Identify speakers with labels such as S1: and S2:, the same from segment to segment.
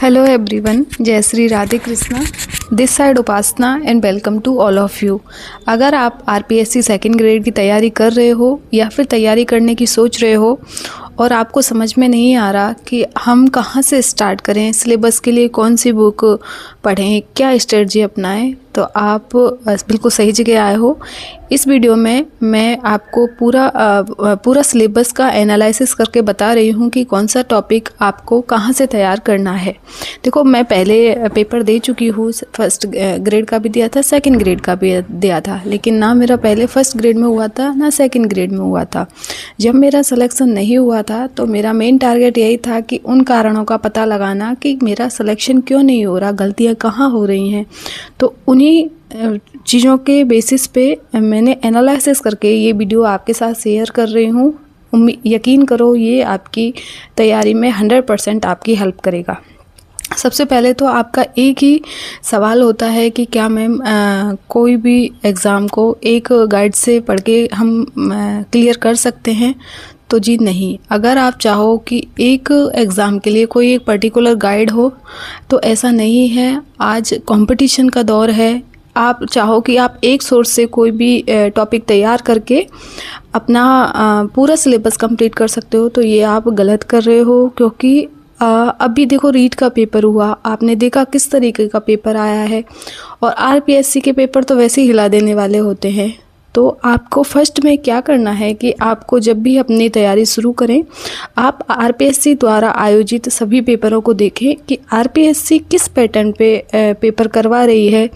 S1: Hello everyone, जय Shri Radhe Krishna, this side Upasana and welcome to all of you. अगर आप RPSC second grade की तैयारी कर रहे हो या फिर तैयारी करने की सोच रहे हो और आपको समझ में नहीं आ रहा कि हम कहाँ से स्टार्ट करें, सिलेबस के लिए कौन सी बुक पढ़ें, क्या स्ट्रेटजी अपनाएं, तो आप बिल्कुल सही जगह आए हो। इस वीडियो में मैं आपको पूरा सिलेबस का एनालिसिस करके बता रही हूँ कि कौन सा टॉपिक आपको कहाँ से तैयार करना है। देखो, मैं पहले पेपर दे चुकी हूँ, फर्स्ट ग्रेड का भी दिया था, सेकंड ग्रेड का भी दिया था, लेकिन ना मेरा पहले फर्स्ट ग्रेड में हुआ था ना सेकंड ग्रेड में हुआ था। जब मेरा सिलेक्शन नहीं हुआ था तो मेरा मेन टारगेट यही था कि उन कारणों का पता लगाना कि मेरा सिलेक्शन क्यों नहीं हो रहा, गलतियाँ कहाँ हो रही हैं। तो उन्हीं चीज़ों के बेसिस पे मैंने एनालिसिस करके ये वीडियो आपके साथ शेयर कर रही हूँ। यकीन करो, ये आपकी तैयारी में 100% आपकी हेल्प करेगा। सबसे पहले तो आपका एक ही सवाल होता है कि क्या मैम कोई भी एग्ज़ाम को एक गाइड से पढ़ के हम क्लियर कर सकते हैं? तो जी नहीं। अगर आप चाहो कि एक एग्ज़ाम के लिए कोई एक पर्टिकुलर गाइड हो तो ऐसा नहीं है। आज कंपटीशन का दौर है। आप चाहो कि आप एक सोर्स से कोई भी टॉपिक तैयार करके अपना पूरा सिलेबस कंप्लीट कर सकते हो, तो ये आप गलत कर रहे हो। क्योंकि अभी देखो, रीट का पेपर हुआ, आपने देखा किस तरीके का पेपर आया है, और आरपीएससी के पेपर तो वैसे ही हिला देने वाले होते हैं। तो आपको फर्स्ट में क्या करना है कि आपको जब भी अपनी तैयारी शुरू करें, आप आरपीएससी द्वारा आयोजित सभी पेपरों को देखें कि आरपीएससी किस पैटर्न पे पेपर करवा रही है,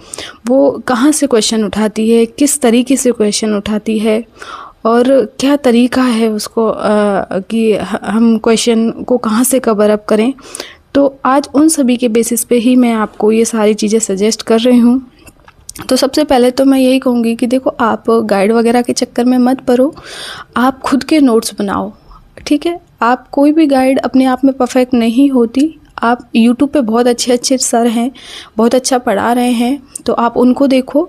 S1: वो कहाँ से क्वेश्चन उठाती है, किस तरीके से क्वेश्चन उठाती है, और क्या तरीका है उसको कि हम क्वेश्चन को कहाँ से कवर अप करें। तो आज उन सभी के बेसिस पे ही मैं आपको ये सारी चीज़ें सजेस्ट कर रही हूँ। तो सबसे पहले तो मैं यही कहूँगी कि देखो, आप गाइड वगैरह के चक्कर में मत पड़ो, आप खुद के नोट्स बनाओ। ठीक है, आप कोई भी गाइड अपने आप में परफेक्ट नहीं होती। आप यूट्यूब पे बहुत अच्छे सर हैं, बहुत अच्छा पढ़ा रहे हैं, तो आप उनको देखो।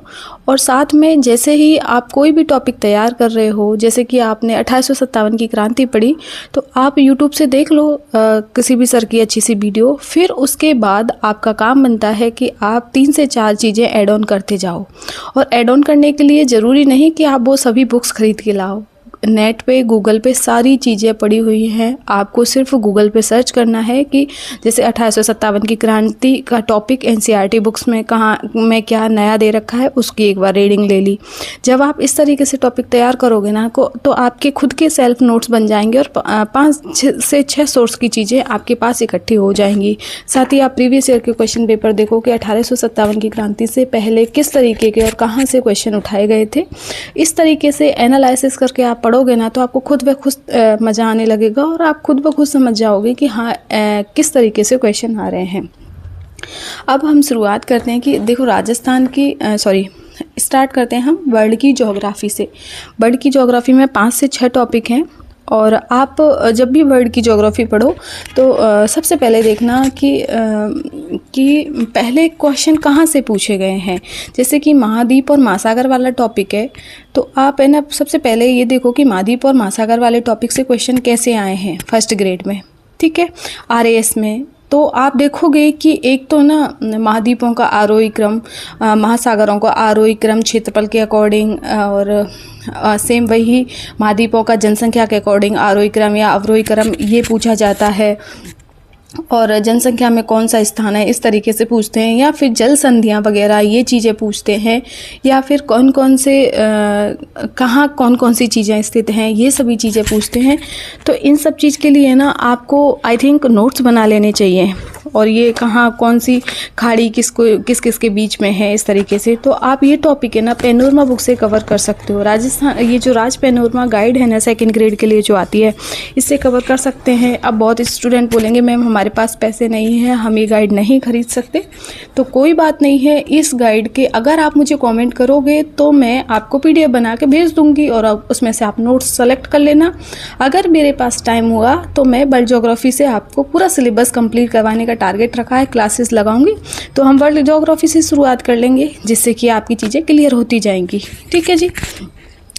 S1: और साथ में जैसे ही आप कोई भी टॉपिक तैयार कर रहे हो, जैसे कि आपने 1857 की क्रांति पढ़ी, तो आप यूट्यूब से देख लो किसी भी सर की अच्छी सी वीडियो। फिर उसके बाद आपका काम बनता है कि आप 3 से 4 चीज़ें ऐड ऑन करते जाओ। और ऐड ऑन करने के लिए ज़रूरी नहीं कि आप वो सभी बुक्स खरीद के लाओ। नेट पे, गूगल पे सारी चीज़ें पड़ी हुई हैं। आपको सिर्फ गूगल पे सर्च करना है कि जैसे 1857 की क्रांति का टॉपिक एनसीईआरटी बुक्स में कहाँ में क्या नया दे रखा है, उसकी एक बार रीडिंग ले ली। जब आप इस तरीके से टॉपिक तैयार करोगे ना तो आपके खुद के सेल्फ नोट्स बन जाएंगे और 5 से 6 सोर्स की चीज़ें आपके पास इकट्ठी हो जाएंगी। साथ ही आप प्रीवियस ईयर के क्वेश्चन पेपर देखो कि 1857 की क्रांति से पहले किस तरीके के और कहाँ से क्वेश्चन उठाए गए थे। इस तरीके से एनालिसिस करके आप पढ़ोगे ना तो आपको खुद ब खुद मज़ा आने लगेगा और आप खुद ब खुद समझ जाओगे कि हाँ किस तरीके से क्वेश्चन आ रहे हैं। अब हम शुरुआत करते हैं कि देखो, स्टार्ट करते हैं हम वर्ल्ड की ज्योग्राफी से। वर्ल्ड की ज्योग्राफी में 5 से 6 टॉपिक हैं, और आप जब भी वर्ल्ड की ज्योग्राफी पढ़ो तो सबसे पहले देखना कि पहले क्वेश्चन कहाँ से पूछे गए हैं। जैसे कि महाद्वीप और महासागर वाला टॉपिक है, तो आप है ना सबसे पहले ये देखो कि महाद्वीप और महासागर वाले टॉपिक से क्वेश्चन कैसे आए हैं फर्स्ट ग्रेड में। ठीक है, आरएएस में तो आप देखोगे कि एक तो ना महाद्वीपों का आरोही क्रम, महासागरों का आरोही क्रम क्षेत्रफल के अकॉर्डिंग, और सेम वही महाद्वीपों का जनसंख्या के अकॉर्डिंग आरोही क्रम या अवरोही क्रम ये पूछा जाता है। और जनसंख्या में कौन सा स्थान है, इस तरीके से पूछते हैं। या फिर जल संधियाँ वगैरह ये चीज़ें पूछते हैं, या फिर कौन कौन सी चीज़ें स्थित हैं, ये सभी चीज़ें पूछते हैं। तो इन सब चीज़ के लिए ना आपको आई थिंक नोट्स बना लेने चाहिए, और ये कहाँ कौन सी खाड़ी किस किस के बीच में है, इस तरीके से। तो आप ये टॉपिक है ना पैनोरमा बुक से कवर कर सकते हो। राजस्थान, ये जो राज पैनोरमा गाइड है ना सेकंड ग्रेड के लिए जो आती है, इससे कवर कर सकते हैं। अब बहुत स्टूडेंट बोलेंगे मैम हमारे पास पैसे नहीं है, हम ये गाइड नहीं खरीद सकते। तो कोई बात नहीं है, इस गाइड के अगर आप मुझे कॉमेंट करोगे तो मैं आपको PDF बना के भेज दूँगी, और उसमें से आप नोट्स सेलेक्ट कर लेना। अगर मेरे पास टाइम हुआ तो मैं वर्ल्ड ज्योग्राफी से आपको पूरा सिलेबस कंप्लीट करवाने का टारगेट रखा है, क्लासेस लगाऊंगी, तो हम वर्ल्ड ज्योग्राफी से शुरुआत कर लेंगे, जिससे कि आपकी चीज़ें क्लियर होती जाएंगी। ठीक है जी।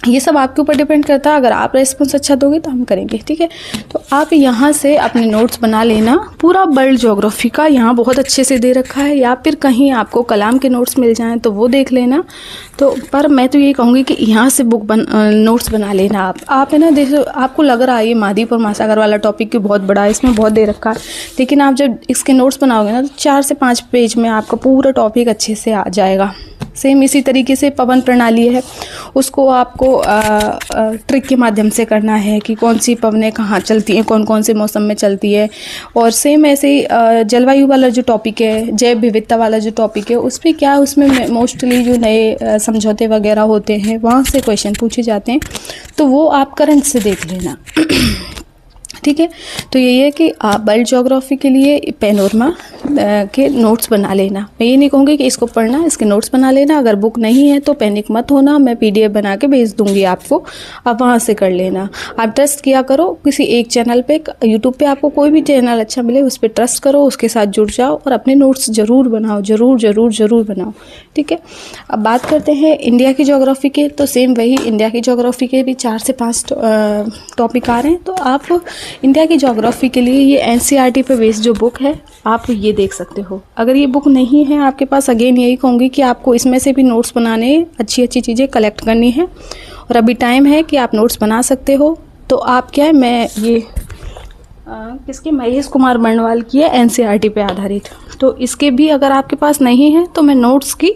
S1: ये सब आपके ऊपर डिपेंड करता है। अगर आप रेस्पॉन्स अच्छा दोगे तो हम करेंगे, ठीक है। तो आप यहाँ से अपने नोट्स बना लेना। पूरा वर्ल्ड ज्योग्राफी का यहाँ बहुत अच्छे से दे रखा है, या फिर कहीं आपको कलाम के नोट्स मिल जाएं तो वो देख लेना। तो पर मैं तो ये कहूँगी कि यहाँ से नोट्स बना लेना आप है ना। देखो आपको लग रहा है ये महाद्वीप और महासागर वाला टॉपिक भी बहुत बड़ा है, इसमें बहुत दे रखा है, लेकिन आप जब इसके नोट्स बनाओगे ना तो 4 से 5 पेज में आपका पूरा टॉपिक अच्छे से आ जाएगा। सेम इसी तरीके से पवन प्रणाली है, उसको आपको ट्रिक के माध्यम से करना है कि कौन सी पवनें कहाँ चलती हैं, कौन कौन से मौसम में चलती है। और सेम ऐसे ही जलवायु वाला जो टॉपिक है, जैव विविधता वाला जो टॉपिक है, उस पर क्या उसमें मोस्टली जो नए समझौते वगैरह होते हैं वहाँ से क्वेश्चन पूछे जाते हैं, तो वो आप करंट से देख लेना। ठीक है। तो यही है कि आप वर्ल्ड ज्योग्राफी के लिए पैनोरमा के नोट्स बना लेना। मैं ये नहीं कहूँगी कि इसको पढ़ना, इसके नोट्स बना लेना। अगर बुक नहीं है तो पैनिक मत होना, मैं PDF बना के भेज दूँगी आपको, आप वहाँ से कर लेना। आप ट्रस्ट किया करो किसी एक चैनल पे, यूट्यूब पे आपको कोई भी चैनल अच्छा मिले उस पर ट्रस्ट करो, उसके साथ जुड़ जाओ और अपने नोट्स ज़रूर बनाओ, ज़रूर ज़रूर ज़रूर बनाओ, ठीक है। अब बात करते हैं इंडिया की ज्योग्राफी के। तो सेम वही इंडिया की ज्योग्राफी के भी 4 से 5 टॉपिक आ रहे हैं। तो आप इंडिया की ज्योग्राफी के लिए ये NCERT पे बेस्ड जो बुक है आप ये देख सकते हो। अगर ये बुक नहीं है आपके पास, अगेन यही कहूँगी कि आपको इसमें से भी नोट्स बनाने, अच्छी अच्छी चीज़ें कलेक्ट करनी है और अभी टाइम है कि आप नोट्स बना सकते हो। तो आप क्या है, मैं ये किसके, महेश कुमार बर्णवाल की है, NCERT पे आधारित। तो इसके भी अगर आपके पास नहीं है तो मैं नोट्स की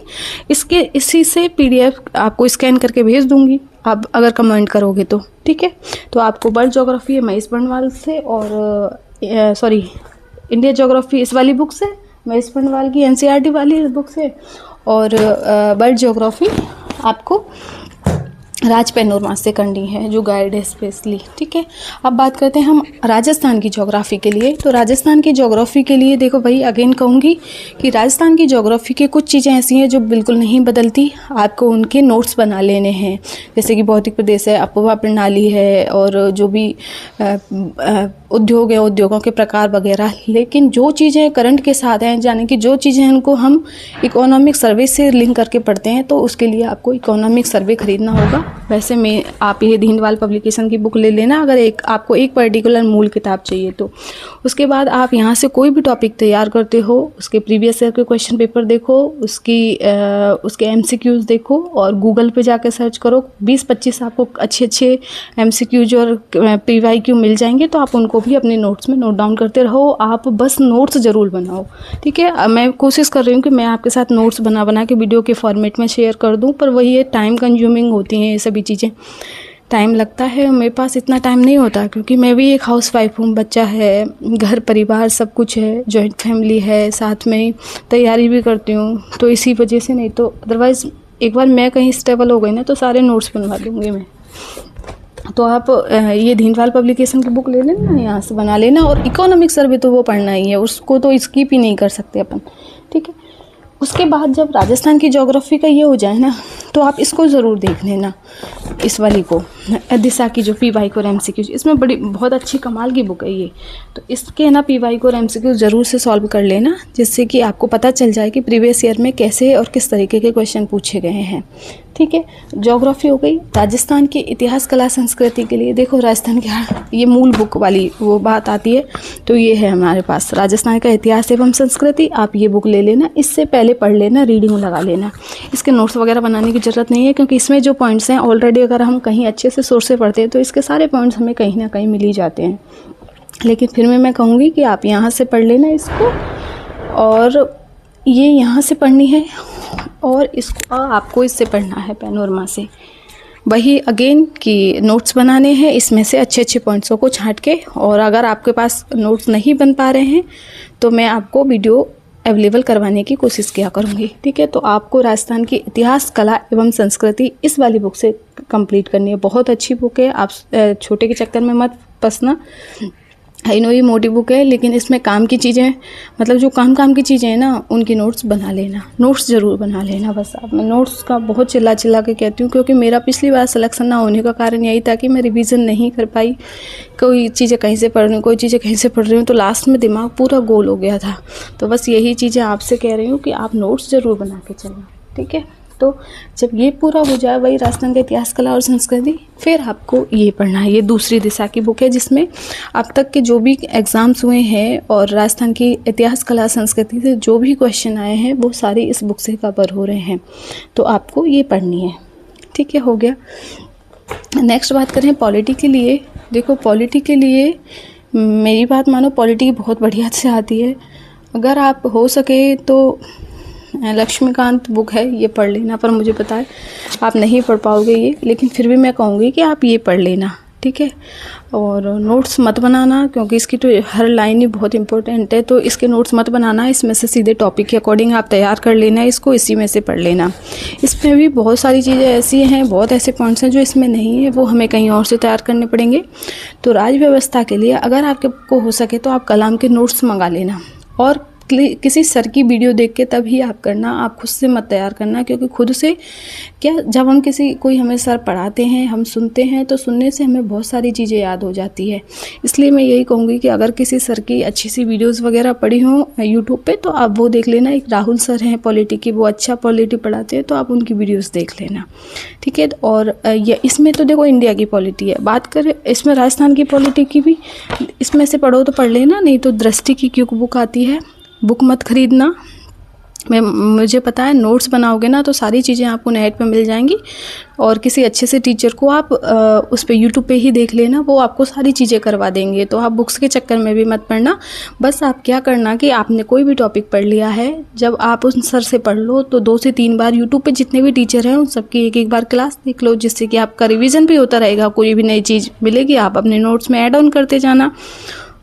S1: इसी से PDF आपको स्कैन करके भेज दूँगी, आप अगर कमेंट करोगे तो, ठीक है। तो आपको वर्ल्ड ज्योग्राफी है महेश बर्णवाल से, और सॉरी इंडिया ज्योग्राफी इस वाली बुक से, महेश बर्णवाल की NCERT वाली बुक से, और वर्ल्ड ज्योग्राफी आपको राज पैनोरमा से करनी है, जो गाइड है स्पेशली, ठीक है। अब बात करते हैं हम राजस्थान की ज्योग्राफी के लिए। तो राजस्थान की ज्योग्राफी के लिए देखो भाई, अगेन कहूँगी कि राजस्थान की ज्योग्राफी की कुछ चीज़ें ऐसी हैं जो बिल्कुल नहीं बदलती, आपको उनके नोट्स बना लेने हैं। जैसे कि भौतिक प्रदेश है, अपवा प्रणाली है, और जो भी उद्योग है, उद्योगों के प्रकार वगैरह। लेकिन जो चीज़ें करंट के साथ हैं, यानी कि जो चीज़ें उनको हम इकोनॉमिक सर्वे से लिंक करके पढ़ते हैं, तो उसके लिए आपको इकोनॉमिक सर्वे खरीदना होगा। वैसे में आप ये दीनदयाल पब्लिकेशन की बुक ले लेना, अगर आपको एक पर्टिकुलर मूल किताब चाहिए तो। उसके बाद आप यहाँ से कोई भी टॉपिक तैयार करते हो, उसके प्रीवियस ईयर के क्वेश्चन पेपर देखो, उसके MCQs देखो, और गूगल पे जाकर सर्च करो। 20-25 आपको अच्छे MCQs और PYQ मिल जाएंगे, तो आप उनको भी अपने नोट्स में नोट डाउन करते रहो। आप बस नोट्स ज़रूर बनाओ, ठीक है। मैं कोशिश कर रही हूँ कि मैं आपके साथ नोट्स बना के वीडियो के फॉर्मेट में शेयर कर दूँ, पर वही है, टाइम कंज्यूमिंग होती हैं ये सभी चीज़ें, टाइम लगता है। मेरे पास इतना टाइम नहीं होता, क्योंकि मैं भी एक हाउसवाइफ हूँ, बच्चा है, घर परिवार सब कुछ है, जॉइंट फैमिली है, साथ में तैयारी भी करती हूँ, तो इसी वजह से। नहीं तो अदरवाइज़ एक बार मैं कहीं स्टेबल हो गई ना तो सारे नोट्स बनवा दूँगी मैं। तो आप ये दीनदयाल पब्लिकेशन की बुक ले लेना, यहाँ से बना लेना। और इकोनॉमिक सर्वे तो वो पढ़ना ही है, उसको तो स्किप ही नहीं कर सकते अपन, ठीक है। उसके बाद जब राजस्थान की ज्योग्राफी का ये हो जाए ना, तो आप इसको ज़रूर देख लेना, इस वाली को, दिशा की जो PYQ और MCQ, इसमें बहुत अच्छी कमाल की बुक है ये। तो इसके ना PYQ और MCQ ज़रूर से सॉल्व कर लेना, जिससे कि आपको पता चल जाए कि प्रीवियस ईयर में कैसे और किस तरीके के क्वेश्चन पूछे गए हैं, ठीक है। ज्योग्राफी हो गई। राजस्थान की इतिहास, कला, संस्कृति के लिए देखो, राजस्थान की ये मूल बुक वाली वो बात आती है। तो ये है हमारे पास राजस्थान का इतिहास एवं संस्कृति, आप ये बुक ले लेना, इससे पहले पढ़ लेना, रीडिंग लगा लेना। इसके नोट्स वगैरह बनाने की ज़रूरत नहीं है, क्योंकि इसमें जो पॉइंट्स हैं ऑलरेडी अगर हम कहीं अच्छे से सोर्स से पढ़ते हैं तो इसके सारे पॉइंट्स हमें कहीं ना कहीं मिल ही जाते हैं। लेकिन फिर मैं कहूँगी कि आप यहाँ से पढ़ लेना इसको, और ये यहाँ से पढ़नी है, और इसको आपको इससे पढ़ना है पैनोरमा से। वही अगेन कि नोट्स बनाने हैं, इसमें से अच्छे पॉइंट्सों को छांट के। और अगर आपके पास नोट्स नहीं बन पा रहे हैं तो मैं आपको वीडियो अवेलेबल करवाने की कोशिश किया करूँगी, ठीक है। तो आपको राजस्थान की इतिहास, कला एवं संस्कृति इस वाली बुक से कंप्लीट करनी है। बहुत अच्छी बुक है, आप छोटे के चक्कर में मत फंसना। आई नो ये मोटी बुक है, लेकिन इसमें काम की चीज़ें, मतलब जो काम की चीज़ें हैं ना, उनकी नोट्स बना लेना, नोट्स ज़रूर बना लेना। बस आप, मैं नोट्स का बहुत चिल्ला के कहती हूँ, क्योंकि मेरा पिछली बार सिलेक्शन ना होने का कारण यही था कि मैं रिवीजन नहीं कर पाई। कोई चीज़ें कहीं से पढ़ रही हूँ, कोई चीज़ें कहीं से पढ़ रही हूँ, तो लास्ट में दिमाग पूरा गोल हो गया था। तो बस यही चीज़ें आपसे कह रही हूँ कि आप नोट्स ज़रूर बना के चलना, ठीक है। तो जब ये पूरा हो जाए, वही राजस्थान का इतिहास, कला और संस्कृति, फिर आपको ये पढ़ना है। ये दूसरी दिशा की बुक है जिसमें अब तक के जो भी एग्ज़ाम्स हुए हैं और राजस्थान की इतिहास, कला, संस्कृति से जो भी क्वेश्चन आए हैं वो सारे इस बुक से कवर हो रहे हैं। तो आपको ये पढ़नी है, ठीक है, हो गया। नेक्स्ट बात करें पॉलिटी के लिए। देखो पॉलिटी के लिए मेरी बात मानो, पॉलिटी बहुत बढ़िया से आती है। अगर आप हो सके तो लक्ष्मीकांत बुक है, ये पढ़ लेना, पर मुझे पता है आप नहीं पढ़ पाओगे ये, लेकिन फिर भी मैं कहूँगी कि आप ये पढ़ लेना, ठीक है। और नोट्स मत बनाना, क्योंकि इसकी तो हर लाइन ही बहुत इंपॉर्टेंट है, तो इसके नोट्स मत बनाना। इसमें से सीधे टॉपिक के अकॉर्डिंग आप तैयार कर लेना इसको, इसी में से पढ़ लेना। इसमें भी बहुत सारी चीज़ें ऐसी हैं, बहुत ऐसे पॉइंट्स हैं जो इसमें नहीं है, वो हमें कहीं और से तैयार करने पड़ेंगे। तो राज्य व्यवस्था के लिए अगर आपको हो सके तो आप कलाम के नोट्स मंगा लेना, और किसी सर की वीडियो देख के तभी आप करना, आप खुद से मत तैयार करना। क्योंकि खुद से क्या, जब हम कोई हमें सर पढ़ाते हैं, हम सुनते हैं, तो सुनने से हमें बहुत सारी चीज़ें याद हो जाती है। इसलिए मैं यही कहूँगी कि अगर किसी सर की अच्छी सी वीडियोस वगैरह पढ़ी हो यूट्यूब पे, तो आप वो देख लेना। एक राहुल सर हैं पॉलिटी की, वो अच्छा पॉलिटी पढ़ाते हैं, तो आप उनकी वीडियोज़ देख लेना, ठीक है। और इसमें तो देखो इंडिया की पॉलिटी है, बात करें इसमें राजस्थान की पॉलिटी की भी, इसमें से पढ़ो तो पढ़ लेना, नहीं तो दृष्टि की क्योंकि बुक आती है, बुक मत खरीदना। मुझे पता है नोट्स बनाओगे ना तो सारी चीज़ें आपको नेट पे मिल जाएंगी, और किसी अच्छे से टीचर को आप उस पे यूट्यूब पे ही देख लेना, वो आपको सारी चीज़ें करवा देंगे। तो आप बुक्स के चक्कर में भी मत पढ़ना। बस आप क्या करना कि आपने कोई भी टॉपिक पढ़ लिया है, जब आप उस सर से पढ़ लो तो 2 से 3 बार यूट्यूब पे जितने भी टीचर हैं उन सबकी एक बार क्लास देख लो, जिससे कि आपका रिविज़न भी होता रहेगा। कोई भी नई चीज़ मिलेगी आप अपने नोट्स में ऐड ऑन करते जाना।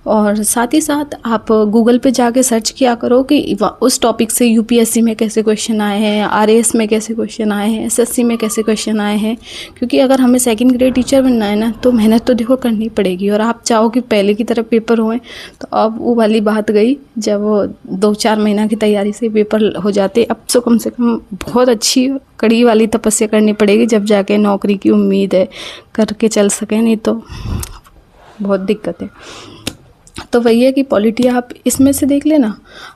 S1: और साथ ही साथ आप गूगल पे जाके सर्च किया करो कि उस टॉपिक से यूपीएससी में कैसे क्वेश्चन आए हैं, आरएएस में कैसे क्वेश्चन आए हैं, एसएससी में कैसे क्वेश्चन आए हैं। क्योंकि अगर हमें सेकंड ग्रेड टीचर बनना है ना, तो मेहनत तो देखो करनी पड़ेगी। और आप चाहो कि पहले की तरफ पेपर होए, तो अब वो वाली बात गई जब 2-4 महीना की तैयारी से पेपर हो जाते। अब तो कम से कम बहुत अच्छी कड़ी वाली तपस्या करनी पड़ेगी, जब जाके नौकरी की उम्मीद है करके चल सकें, नहीं तो बहुत दिक्कत है। तो वही है कि पॉलिटी आप इसमें से देख लेना।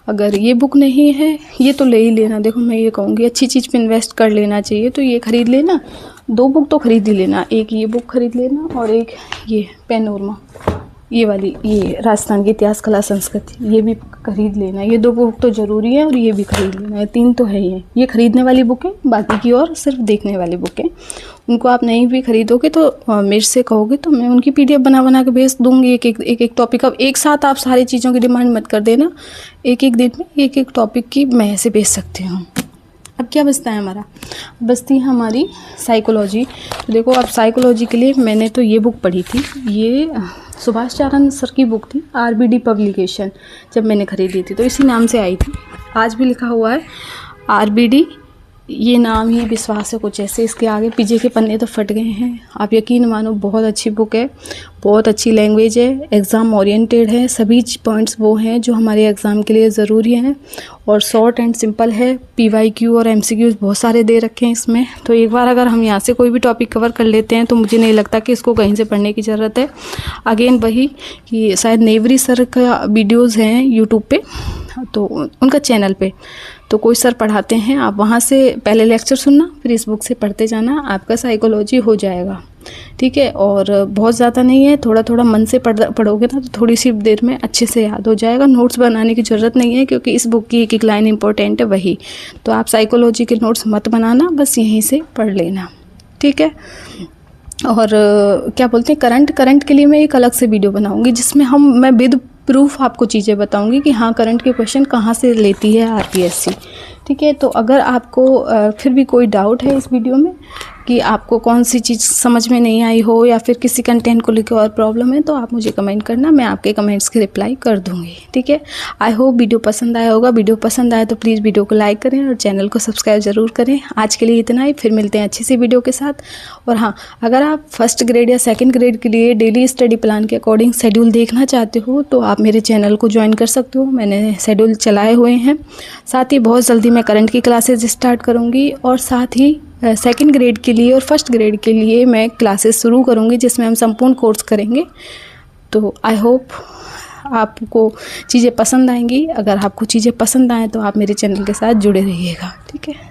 S1: अगर ये बुक नहीं है, ये तो ले ही लेना। देखो मैं ये कहूँगी अच्छी चीज़ पे इन्वेस्ट कर लेना चाहिए, तो ये खरीद लेना। 2 बुक तो खरीद ही लेना, एक ये बुक खरीद लेना और एक ये पैनोरमा, ये वाली, ये राजस्थान की इतिहास, कला, संस्कृति, ये भी खरीद लेना। ये 2 बुक तो ज़रूरी है, और ये भी खरीद लेना है। 3 तो है ही है, ये खरीदने वाली बुक है, बाकी की और सिर्फ देखने वाली बुक है। उनको आप नहीं भी खरीदोगे तो मेरे से कहोगे तो मैं उनकी पीडीएफ बना के भेज दूँगी। एक टॉपिक। अब एक साथ आप सारी चीज़ों की डिमांड मत कर देना, एक दिन में एक टॉपिक की मैं ऐसे भेज सकती हूँ। अब क्या बचता है हमारा, बचती है हमारी साइकोलॉजी। तो देखो अब साइकोलॉजी के लिए मैंने तो ये बुक पढ़ी थी, ये सुभाष चारण सर की बुक थी, आरबीडी पब्लिकेशन। जब मैंने खरीदी थी तो इसी नाम से आई थी, आज भी लिखा हुआ है आरबीडी, ये नाम ही विश्वास है कुछ ऐसे। इसके आगे पीछे के पन्ने तो फट गए हैं, आप यकीन मानो। बहुत अच्छी बुक है, बहुत अच्छी लैंग्वेज है, एग्ज़ाम ओरिएंटेड है, सभी पॉइंट्स वो हैं जो हमारे एग्ज़ाम के लिए ज़रूरी हैं, और शॉर्ट एंड सिंपल है। पीवाईक्यू और एमसीक्यूज़ बहुत सारे दे रखे हैं इसमें। तो एक बार अगर हम यहाँ से कोई भी टॉपिक कवर कर लेते हैं तो मुझे नहीं लगता कि इसको कहीं से पढ़ने की ज़रूरत है। अगेन वही कि शायद नेवरी सर का वीडियोज़ हैं यूट्यूब पे, तो उनका चैनल पे तो कोई सर पढ़ाते हैं, आप वहाँ से पहले लेक्चर सुनना, फिर इस बुक से पढ़ते जाना, आपका साइकोलॉजी हो जाएगा, ठीक है। और बहुत ज़्यादा नहीं है, थोड़ा थोड़ा मन से पढ़ोगे ना तो थोड़ी सी देर में अच्छे से याद हो जाएगा। नोट्स बनाने की ज़रूरत नहीं है, क्योंकि इस बुक की एक लाइन इंपॉर्टेंट है वही। तो आप साइकोलॉजी के नोट्स मत बनाना, बस यहीं से पढ़ लेना, ठीक है। और क्या बोलते हैं, करंट के लिए मैं एक अलग से वीडियो बनाऊंगी, जिसमें मैं विद प्रूफ आपको चीज़ें बताऊंगी कि हाँ करंट के क्वेश्चन कहाँ से लेती है आरपीएससी, ठीक है। तो अगर आपको फिर भी कोई डाउट है इस वीडियो में कि आपको कौन सी चीज़ समझ में नहीं आई हो, या फिर किसी कंटेंट को लेकर और प्रॉब्लम है, तो आप मुझे कमेंट करना, मैं आपके कमेंट्स की रिप्लाई कर दूँगी, ठीक है। आई होप वीडियो पसंद आया होगा। वीडियो पसंद आया तो प्लीज़ वीडियो को लाइक करें और चैनल को सब्सक्राइब ज़रूर करें। आज के लिए इतना ही, फिर मिलते हैं अच्छी सी वीडियो के साथ। और हाँ, अगर आप फर्स्ट ग्रेड या सेकेंड ग्रेड के लिए डेली स्टडी प्लान के अकॉर्डिंग शेड्यूल देखना चाहते हो तो आप मेरे चैनल को ज्वाइन कर सकते हो। मैंने शेड्यूल चलाए हुए हैं। साथ ही बहुत जल्दी मैं करंट की क्लासेज स्टार्ट करूँगी, और साथ ही सेकंड ग्रेड के लिए और फर्स्ट ग्रेड के लिए मैं क्लासेस शुरू करूँगी, जिसमें हम संपूर्ण कोर्स करेंगे। तो आई होप आपको चीज़ें पसंद आएंगी। अगर आपको चीज़ें पसंद आएँ तो आप मेरे चैनल के साथ जुड़े रहिएगा, ठीक है।